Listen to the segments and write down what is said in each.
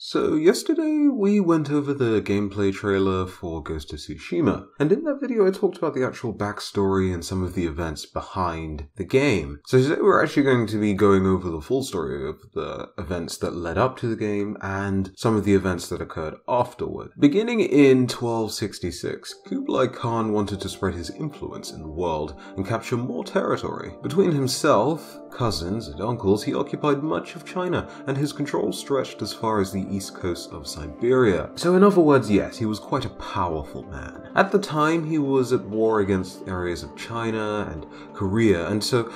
So yesterday we went over the gameplay trailer for Ghost of Tsushima, and in that video I talked about the actual backstory and some of the events behind the game. So today we're actually going to be going over the full story of the events that led up to the game and some of the events that occurred afterward. Beginning in 1266, Kublai Khan wanted to spread his influence in the world and capture more territory. Between himself, cousins, and uncles, he occupied much of China, and his control stretched as far as the east coast of Siberia. So in other words, yes, he was quite a powerful man. At the time, he was at war against areas of China and Korea, and so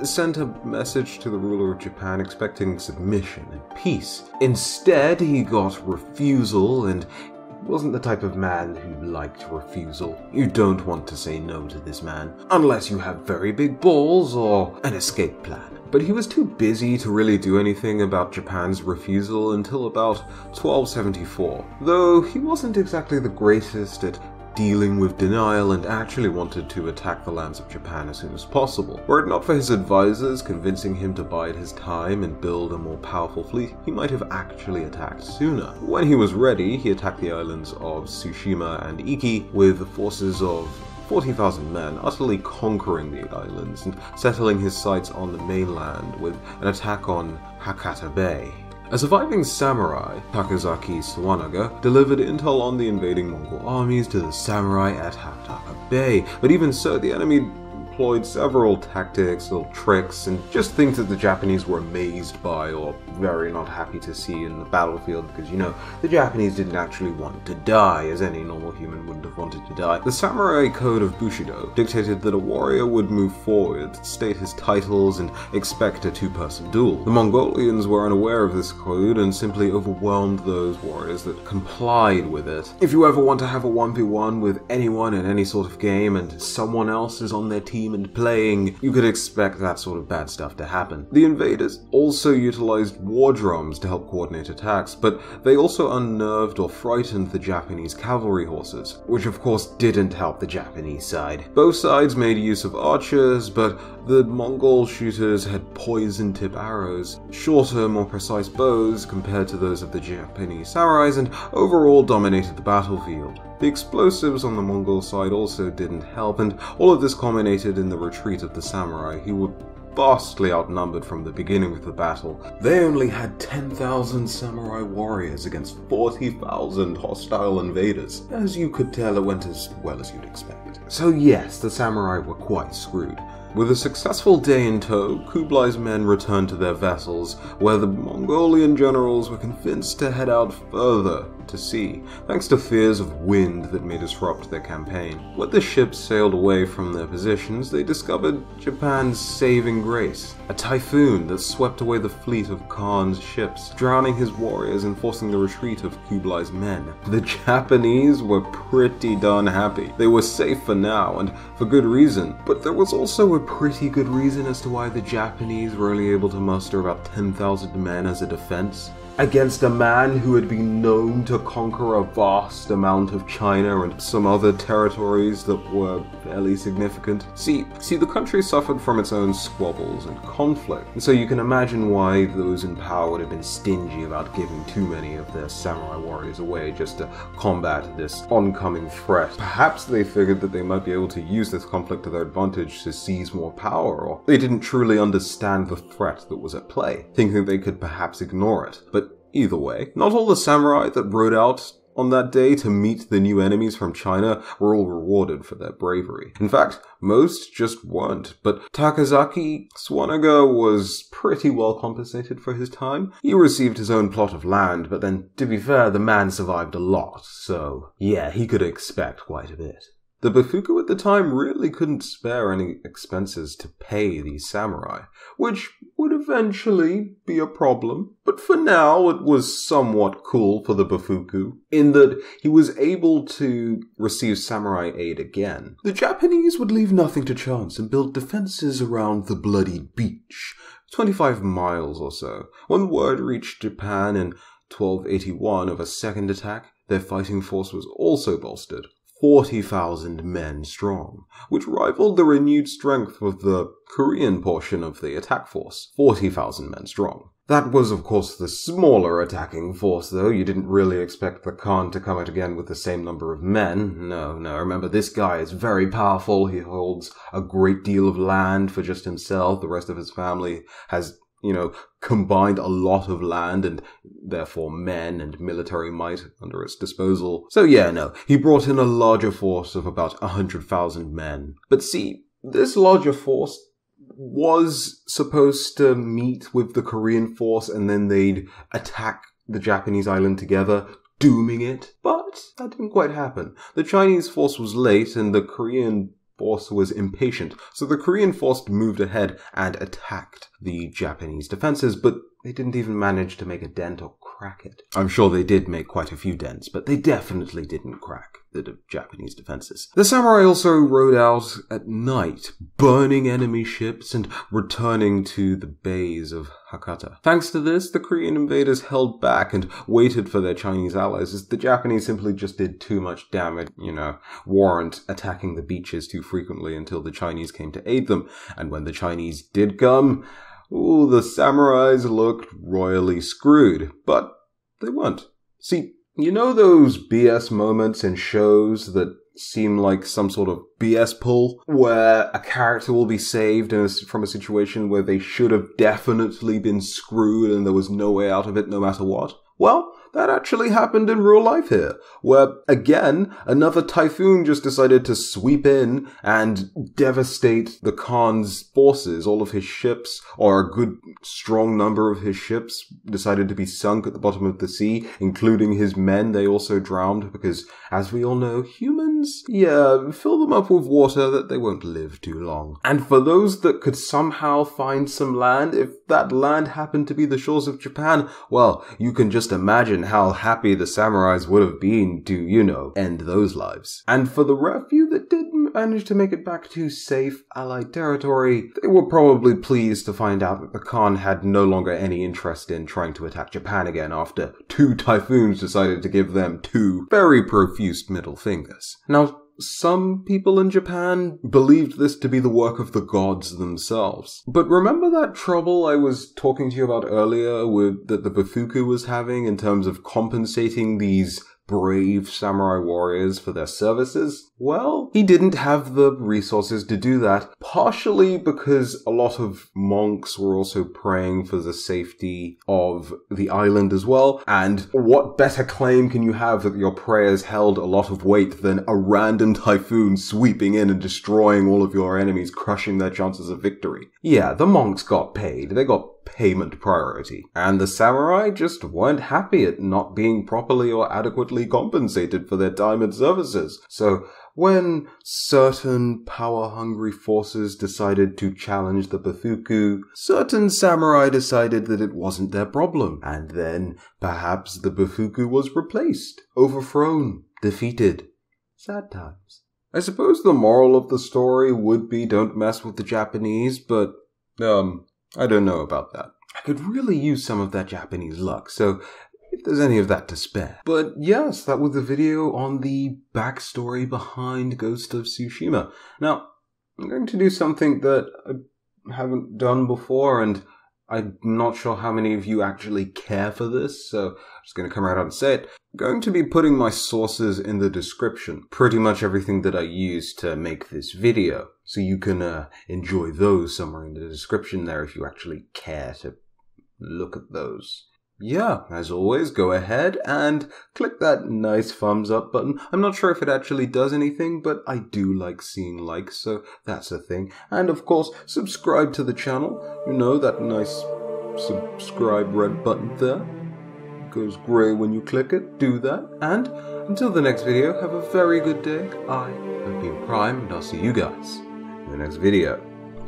sent a message to the ruler of Japan expecting submission and peace. Instead, he got refusal, and wasn't the type of man who liked refusal. You don't want to say no to this man, unless you have very big balls or an escape plan. But he was too busy to really do anything about Japan's refusal until about 1274, though he wasn't exactly the greatest at dealing with denial and actually wanted to attack the lands of Japan as soon as possible. Were it not for his advisors convincing him to bide his time and build a more powerful fleet, he might have actually attacked sooner. When he was ready, he attacked the islands of Tsushima and Iki with forces of 40,000 men, utterly conquering the islands and settling his sights on the mainland with an attack on Hakata Bay. A surviving samurai, Takazaki Suwanaga, delivered intel on the invading Mongol armies to the samurai at Hakata Bay, but even so, the enemy employed several tactics, little tricks, and just things that the Japanese were amazed by or very not happy to see in the battlefield because, the Japanese didn't actually want to die, as any normal human wouldn't have wanted to die. The samurai code of Bushido dictated that a warrior would move forward, state his titles, and expect a two-person duel. The Mongolians were unaware of this code and simply overwhelmed those warriors that complied with it. If you ever want to have a 1v1 with anyone in any sort of game and someone else is on their team and playing, you could expect that sort of bad stuff to happen. The invaders also utilized war drums to help coordinate attacks, but they also unnerved or frightened the Japanese cavalry horses, which of course didn't help the Japanese side. Both sides made use of archers, but the Mongol shooters had poison-tip arrows, shorter, more precise bows compared to those of the Japanese samurais, and overall dominated the battlefield. The explosives on the Mongol side also didn't help, and all of this culminated in the retreat of the samurai, who were vastly outnumbered from the beginning of the battle. They only had 10,000 samurai warriors against 40,000 hostile invaders. As you could tell, it went as well as you'd expect. So yes, the samurai were quite screwed. With a successful day in tow, Kublai's men returned to their vessels, where the Mongolian generals were convinced to head out further to sea, thanks to fears of wind that may disrupt their campaign. When the ships sailed away from their positions, they discovered Japan's saving grace, a typhoon that swept away the fleet of Khan's ships, drowning his warriors and forcing the retreat of Kublai's men. The Japanese were pretty darn happy. They were safe for now, and for good reason, but there was also a pretty good reason as to why the Japanese were only able to muster about 10,000 men as a defense against a man who had been known to conquer a vast amount of China and some other territories that were fairly significant. See, the country suffered from its own squabbles and conflict, and so you can imagine why those in power would have been stingy about giving too many of their samurai warriors away just to combat this oncoming threat. Perhaps they figured that they might be able to use this conflict to their advantage to seize more power, or they didn't truly understand the threat that was at play, thinking they could perhaps ignore it. But either way, not all the samurai that rode out on that day to meet the new enemies from China were all rewarded for their bravery. In fact, most just weren't, but Takazaki Suwanaga was pretty well compensated for his time. He received his own plot of land, but then, to be fair, the man survived a lot, so yeah, he could expect quite a bit. The Bafuku at the time really couldn't spare any expenses to pay these samurai, which would eventually be a problem. But for now, it was somewhat cool for the Bafuku, in that he was able to receive samurai aid again. The Japanese would leave nothing to chance and build defenses around the bloody beach, 25 miles or so. When word reached Japan in 1281 of a second attack, their fighting force was also bolstered. 40,000 men strong, which rivaled the renewed strength of the Korean portion of the attack force, 40,000 men strong. That was, of course, the smaller attacking force, though. You didn't really expect the Khan to come out again with the same number of men. No, remember, this guy is very powerful. He holds a great deal of land for just himself. The rest of his family has, combined a lot of land and therefore men and military might under its disposal. So yeah, no, he brought in a larger force of about 100,000 men. But see, this larger force was supposed to meet with the Korean force and then they'd attack the Japanese island together, dooming it. But that didn't quite happen. The Chinese force was late and the Korean force was impatient. So the Korean force moved ahead and attacked the Japanese defenses, but they didn't even manage to make a dent or crack it. I'm sure they did make quite a few dents, but they definitely didn't crack the Japanese defenses. The samurai also rode out at night, burning enemy ships and returning to the bays of Hakata. Thanks to this, the Korean invaders held back and waited for their Chinese allies, as the Japanese simply just did too much damage, weren't attacking the beaches too frequently until the Chinese came to aid them. And when the Chinese did come, the samurais looked royally screwed, but they weren't. See, those BS moments in shows that seem like some sort of BS pull, where a character will be saved from a situation where they should have definitely been screwed and there was no way out of it no matter what? Well, that actually happened in real life here, where, again, another typhoon just decided to sweep in and devastate the Khan's forces. All of his ships, or a good strong number of his ships, decided to be sunk at the bottom of the sea, including his men. They also drowned because, as we all know, humans, fill them up with water that they won't live too long. And for those that could somehow find some land, if that land happened to be the shores of Japan, well, you can just imagine how happy the samurais would have been to, end those lives. And for the rare few that did manage to make it back to safe Allied territory, they were probably pleased to find out that the Khan had no longer any interest in trying to attack Japan again after 2 typhoons decided to give them 2 very profuse middle fingers. Now, some people in Japan believed this to be the work of the gods themselves. But remember that trouble I was talking to you about earlier that the Bufuku was having in terms of compensating these brave samurai warriors for their services? Well, he didn't have the resources to do that, partially because a lot of monks were also praying for the safety of the island as well, and what better claim can you have that your prayers held a lot of weight than a random typhoon sweeping in and destroying all of your enemies, crushing their chances of victory? Yeah, the monks got paid. They got payment priority. And the samurai just weren't happy at not being properly or adequately compensated for their time and services. So when certain power-hungry forces decided to challenge the Bufuku, certain samurai decided that it wasn't their problem. And then perhaps the Bufuku was replaced, overthrown, defeated. Sad times. I suppose the moral of the story would be don't mess with the Japanese, but, I don't know about that. I could really use some of that Japanese luck, so if there's any of that to spare. But yes, that was the video on the backstory behind Ghost of Tsushima. Now, I'm going to do something that I haven't done before, and I'm not sure how many of you actually care for this, so I'm just going to come right out and say it. I'm going to be putting my sources in the description. Pretty much everything that I used to make this video. So you can enjoy those somewhere in the description there if you actually care to look at those. Yeah, as always, go ahead and click that nice thumbs up button. I'm not sure if it actually does anything, but I do like seeing likes, so that's a thing. And of course, subscribe to the channel. That nice subscribe red button there. It goes grey when you click it. Do that. And until the next video, have a very good day. I have been Prime, and I'll see you guys in the next video.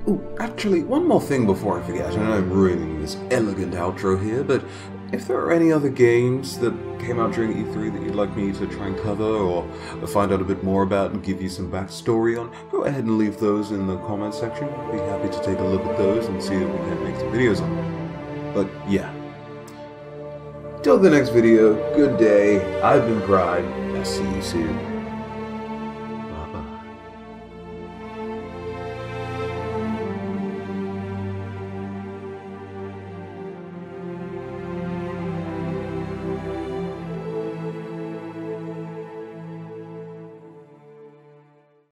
Oh, actually, one more thing before I forget. I know I'm ruining this elegant outro here, but if there are any other games that came out during E3 that you'd like me to try and cover or find out a bit more about and give you some backstory on, go ahead and leave those in the comment section. I'd be happy to take a look at those and see if we can make some videos on them. But yeah. Till the next video, good day. I've been Prime. I'll see you soon.